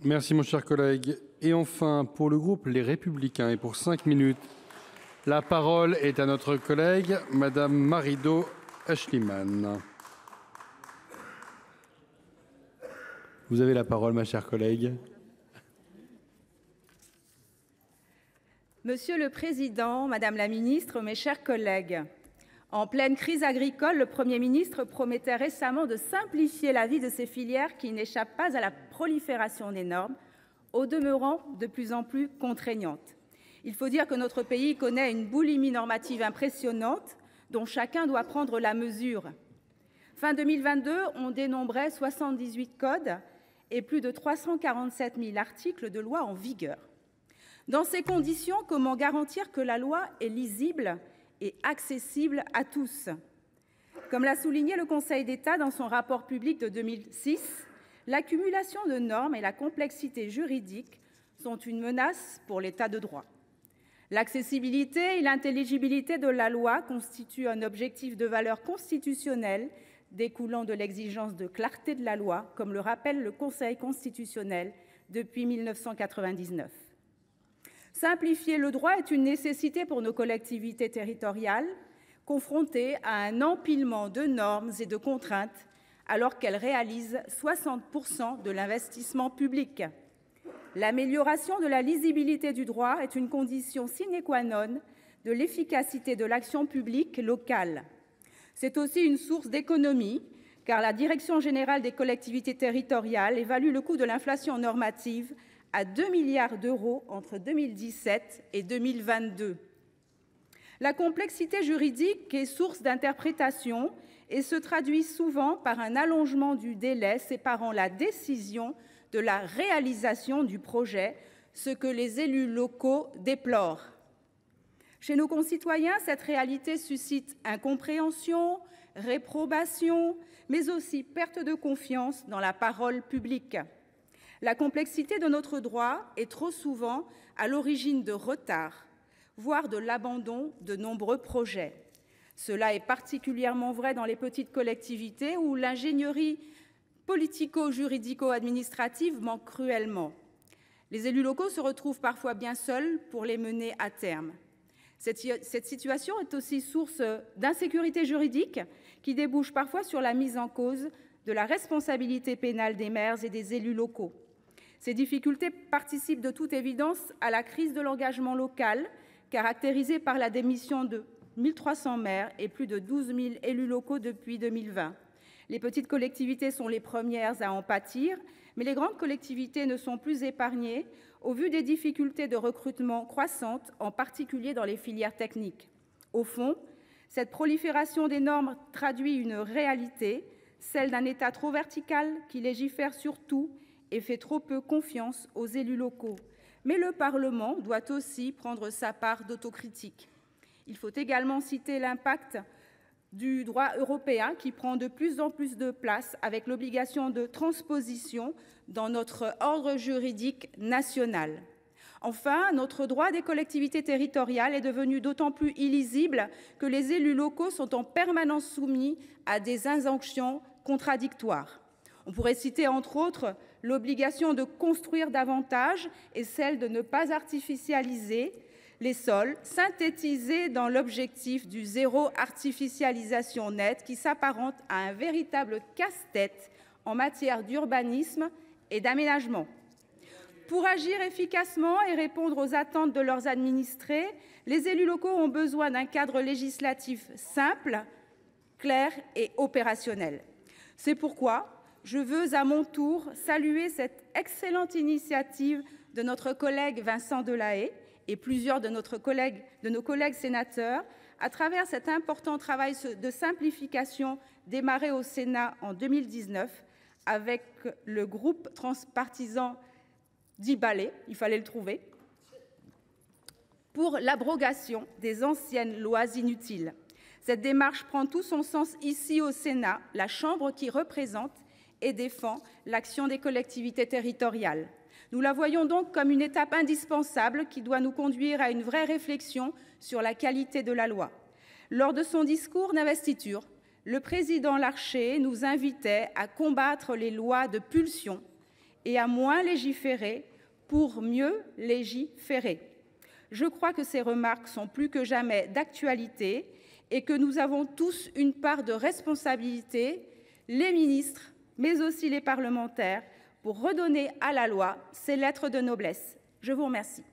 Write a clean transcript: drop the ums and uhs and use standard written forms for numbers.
Merci, mon cher collègue. Et enfin, pour le groupe Les Républicains, et pour 5 minutes, la parole est à notre collègue, Madame Marido Aeschlimann. Vous avez la parole, ma chère collègue. Monsieur le Président, Madame la Ministre, mes chers collègues, en pleine crise agricole, le Premier ministre promettait récemment de simplifier la vie de ces filières qui n'échappent pas à la prolifération des normes, au demeurant de plus en plus contraignantes. Il faut dire que notre pays connaît une boulimie normative impressionnante dont chacun doit prendre la mesure. Fin 2022, on dénombrait 78 codes et plus de 347 000 articles de loi en vigueur. Dans ces conditions, comment garantir que la loi est lisible et accessible à tous? Comme l'a souligné le Conseil d'État dans son rapport public de 2006, l'accumulation de normes et la complexité juridique sont une menace pour l'État de droit. L'accessibilité et l'intelligibilité de la loi constituent un objectif de valeur constitutionnelle découlant de l'exigence de clarté de la loi, comme le rappelle le Conseil constitutionnel depuis 1999. Simplifier le droit est une nécessité pour nos collectivités territoriales, confrontées à un empilement de normes et de contraintes, alors qu'elles réalisent 60% de l'investissement public. L'amélioration de la lisibilité du droit est une condition sine qua non de l'efficacité de l'action publique locale. C'est aussi une source d'économie, car la Direction générale des collectivités territoriales évalue le coût de l'inflation normative à 2 milliards d'euros entre 2017 et 2022. La complexité juridique est source d'interprétation et se traduit souvent par un allongement du délai séparant la décision de la réalisation du projet, ce que les élus locaux déplorent. Chez nos concitoyens, cette réalité suscite incompréhension, réprobation, mais aussi perte de confiance dans la parole publique. La complexité de notre droit est trop souvent à l'origine de retards, voire de l'abandon de nombreux projets. Cela est particulièrement vrai dans les petites collectivités où l'ingénierie politico-juridico-administrative manque cruellement. Les élus locaux se retrouvent parfois bien seuls pour les mener à terme. Cette situation est aussi source d'insécurité juridique qui débouche parfois sur la mise en cause de la responsabilité pénale des maires et des élus locaux. Ces difficultés participent de toute évidence à la crise de l'engagement local, caractérisée par la démission de 1 300 maires et plus de 12 000 élus locaux depuis 2020. Les petites collectivités sont les premières à en pâtir, mais les grandes collectivités ne sont plus épargnées au vu des difficultés de recrutement croissantes, en particulier dans les filières techniques. Au fond, cette prolifération des normes traduit une réalité, celle d'un État trop vertical qui légifère sur tout et fait trop peu confiance aux élus locaux. Mais le Parlement doit aussi prendre sa part d'autocritique. Il faut également citer l'impact du droit européen qui prend de plus en plus de place avec l'obligation de transposition dans notre ordre juridique national. Enfin, notre droit des collectivités territoriales est devenu d'autant plus illisible que les élus locaux sont en permanence soumis à des injonctions contradictoires. On pourrait citer entre autres l'obligation de construire davantage et celle de ne pas artificialiser les sols, synthétisés dans l'objectif du zéro artificialisation nette qui s'apparente à un véritable casse-tête en matière d'urbanisme et d'aménagement. Pour agir efficacement et répondre aux attentes de leurs administrés, les élus locaux ont besoin d'un cadre législatif simple, clair et opérationnel. C'est pourquoi je veux à mon tour saluer cette excellente initiative de notre collègue Vincent Delahaye et plusieurs de nos collègues sénateurs à travers cet important travail de simplification démarré au Sénat en 2019 avec le groupe transpartisan dit Balai, il fallait le trouver, pour l'abrogation des anciennes lois inutiles. Cette démarche prend tout son sens ici au Sénat, la chambre qui représente et défend l'action des collectivités territoriales. Nous la voyons donc comme une étape indispensable qui doit nous conduire à une vraie réflexion sur la qualité de la loi. Lors de son discours d'investiture, le président Larcher nous invitait à combattre les lois de pulsion et à moins légiférer pour mieux légiférer. Je crois que ces remarques sont plus que jamais d'actualité et que nous avons tous une part de responsabilité, les ministres, mais aussi les parlementaires, pour redonner à la loi ses lettres de noblesse. Je vous remercie.